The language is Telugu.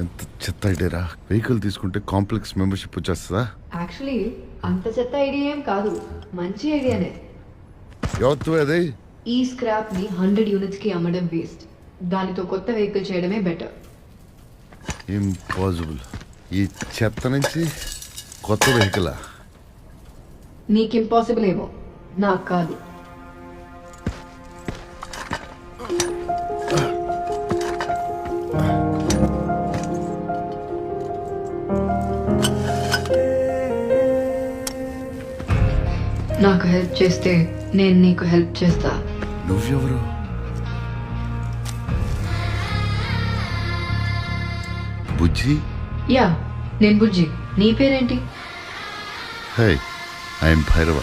ఎంత చెత్త ఐడియారా. వెహికల్ తీసుకుంటే కాంప్లెక్స్ మెంబర్షిప్ వచ్చేస్తుందా? యాక్చువల్లీ అంత చెత్త ఐడియా ఏం కాదు, మంచి ఐడియానే. ఎవత్తు అది? ఈ స్క్రాప్ ని 100 యూనిట్స్ కి అమ్మడం వేస్ట్, దానితో కొత్త వెహికల్ చేయడమే బెటర్. ఇంపాసిబుల్. ఈ చెత్త నుంచి కొత్త వెహికలా? నీకు ఇంపాసిబుల్ ఏమో, నాకు కాదు. నాకు హెల్ప్ చేస్తే నేను నీకు హెల్ప్ చేస్తా. నువ్వెవరు? బుజ్జి? యా, నేను బుజ్జి. నీ పేరేంటి? హే, ఐఎమ్ భైరవ.